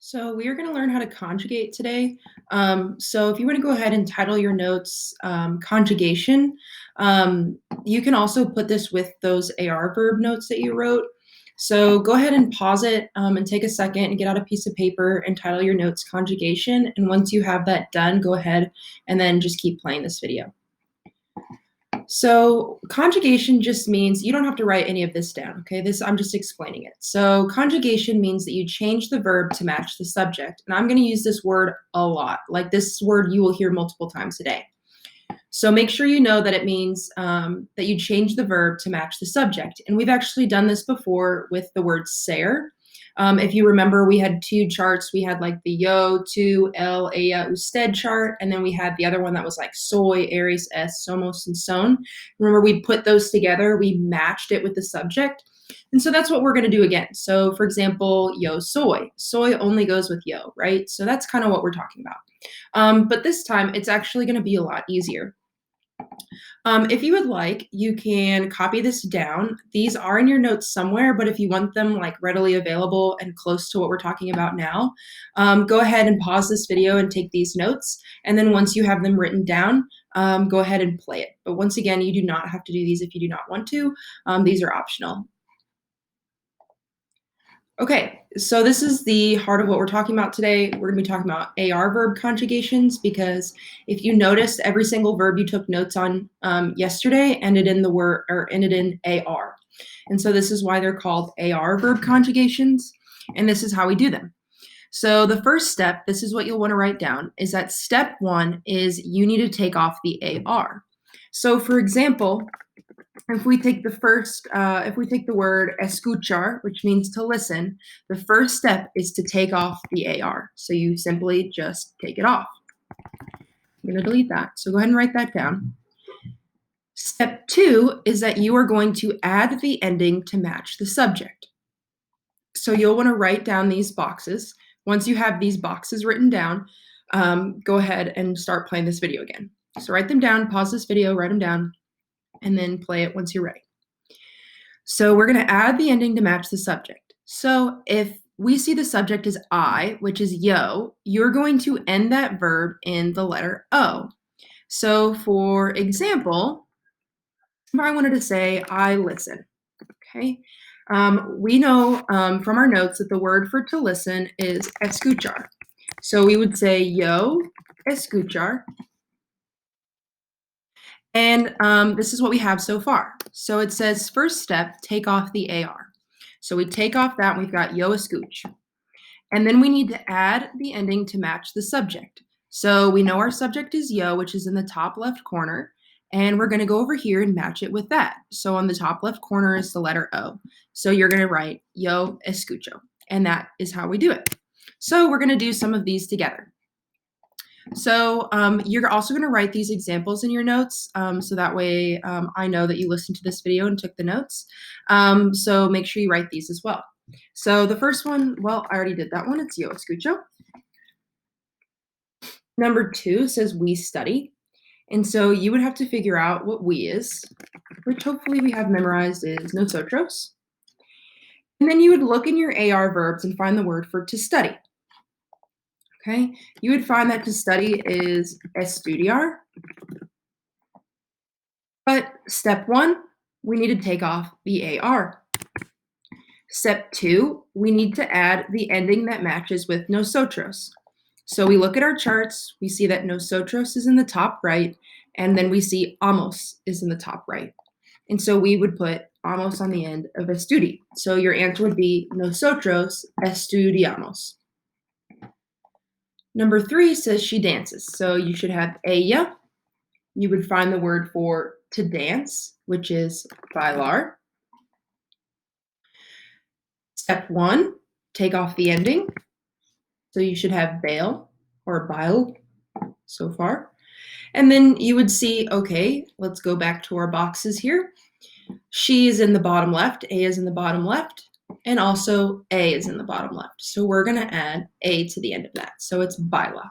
So we are going to learn how to conjugate today. So if you want to go ahead and title your notes conjugation, you can also put this with those AR verb notes that you wrote. So go ahead and pause it and take a second and get out a piece of paper and title your notes conjugation. And once you have that done, go ahead and then just keep playing this video. So conjugation just means you don't have to write any of this down, okay? I'm just explaining it. So conjugation means that you change the verb to match the subject. And I'm going to use this word a lot. Like this word you will hear multiple times a day. So make sure you know that it means that you change the verb to match the subject. And we've actually done this before with the word ser. If you remember, we had two charts. We had like the yo, tu, el, ella, usted chart, and then we had the other one that was like soy, eres, es, somos, and son. Remember, we put those together. We matched it with the subject. And so that's what we're going to do again. So for example, yo soy. Soy only goes with yo, right? So that's kind of what we're talking about. But this time, it's actually going to be a lot easier. If you would like, you can copy this down. These are in your notes somewhere, but if you want them like readily available and close to what we're talking about now, go ahead and pause this video and take these notes. And then once you have them written down, go ahead and play it. But once again, you do not have to do these if you do not want to. These are optional. Okay, so this is the heart of what we're talking about today. We're going to be talking about AR verb conjugations because if you noticed, every single verb you took notes on yesterday ended in the word or ended in AR. And so this is why they're called AR verb conjugations, and this is how we do them. So the first step, this is what you'll want to write down, is that step one is you need to take off the AR. So for example, if we take the word escuchar, which means to listen, the first step is to take off the AR. So you simply just take it off. I'm going to delete that. So go ahead and write that down. Step two is that you are going to add the ending to match the subject. So you'll want to write down these boxes. Once you have these boxes written down, go ahead and start playing this video again. So write them down, pause this video, write them down, and then play it once you're ready. So we're going to add the ending to match the subject. So if we see the subject as I, which is yo, you're going to end that verb in the letter O. So for example, if I wanted to say I listen, okay? We know from our notes that the word for to listen is escuchar. So we would say yo escuchar. And this is what we have so far. So it says, first step, take off the AR. So we take off that, and we've got yo escuch. And then we need to add the ending to match the subject. So we know our subject is yo, which is in the top left corner, and we're going to go over here and match it with that. So on the top left corner is the letter O. So you're going to write yo escucho, and that is how we do it. So we're going to do some of these together. So you're also going to write these examples in your notes, so that way I know that you listened to this video and took the notes. So make sure you write these as well. So the first one, well, I already did that one. It's yo escucho. Number two says we study. And so you would have to figure out what we is, which hopefully we have memorized is nosotros. And then you would look in your AR verbs and find the word for to study. Okay, you would find that to study is estudiar. But step one, we need to take off the AR. Step two, we need to add the ending that matches with nosotros. So we look at our charts, we see that nosotros is in the top right, and then we see amos is in the top right. And so we would put amos on the end of estudi. So your answer would be nosotros estudiamos. Number three says she dances. So you should have ella. You would find the word for to dance, which is bailar. Step one, take off the ending. So you should have bail or bail so far. And then you would see, okay, let's go back to our boxes here. She is in the bottom left, A is in the bottom left, and also A is in the bottom left. So we're going to add A to the end of that. So it's baila.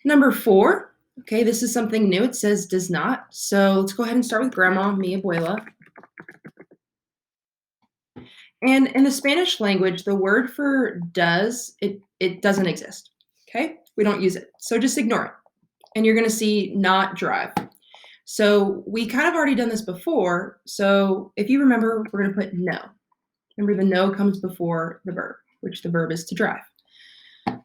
Number four, okay, this is something new. It says does not. So let's go ahead and start with grandma, mi abuela. And in the Spanish language, the word for does, it doesn't exist. Okay? We don't use it. So just ignore it. And you're going to see not drive. So we kind of already done this before. So if you remember, we're going to put no. Remember, the no comes before the verb, which the verb is to drive.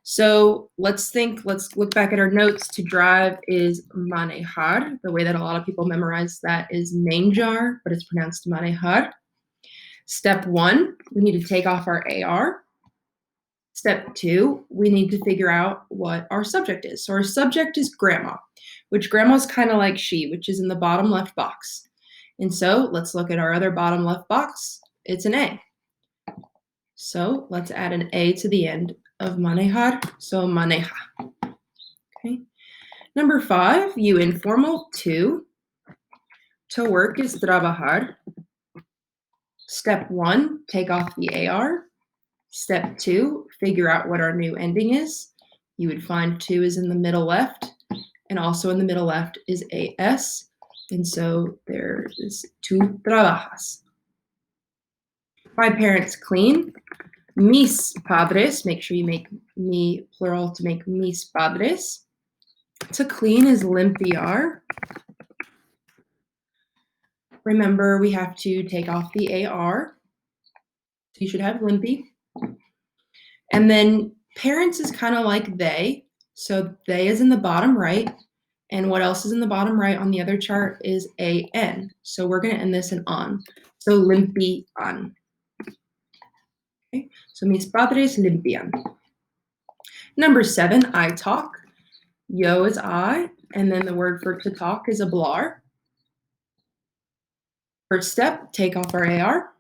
So let's look back at our notes. To drive is manejar. The way that a lot of people memorize that is manjar, but it's pronounced manejar. Step 1, we need to take off our AR. Step 2, we need to figure out what our subject is. So our subject is grandma, which grandma is kind of like she, which is in the bottom left box. And so let's look at our other bottom left box. It's an A. So let's add an A to the end of manejar. So maneja. Okay. Number 5, you informal 2. To work is trabajar. Step 1, take off the AR. Step 2, figure out what our new ending is. You would find 2 is in the middle left, and also in the middle left is AS, and so there is tu trabajas. My parents clean. Mis padres, make sure you make me plural to make mis padres. To clean is limpiar. Remember, we have to take off the AR. So you should have limpy. And then parents is kind of like they. So they is in the bottom right. And what else is in the bottom right on the other chart is AN. So we're going to end this in on. So limpian. Okay. So mis padres limpian. Number 7, I talk. Yo is I. And then the word for to talk is hablar. First step, take off our AR.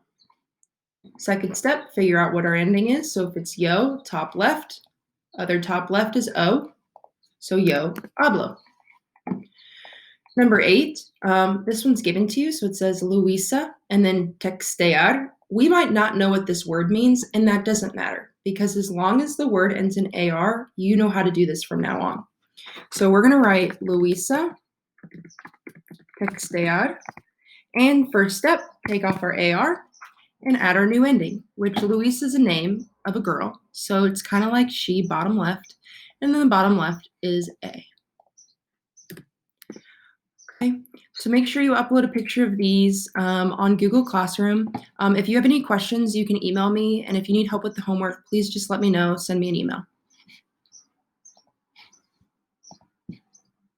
Second step, figure out what our ending is. So if it's yo, top left, other top left is O. So yo, hablo. Number 8, this one's given to you. So it says Luisa and then textear. We might not know what this word means, and that doesn't matter because as long as the word ends in AR, you know how to do this from now on. So we're going to write Luisa textear. And first step, take off our AR and add our new ending, which Luisa is a name of a girl. So it's kind of like she, bottom left, and then the bottom left is A. Okay, so make sure you upload a picture of these on Google Classroom. If you have any questions, you can email me, and if you need help with the homework, please just let me know, send me an email.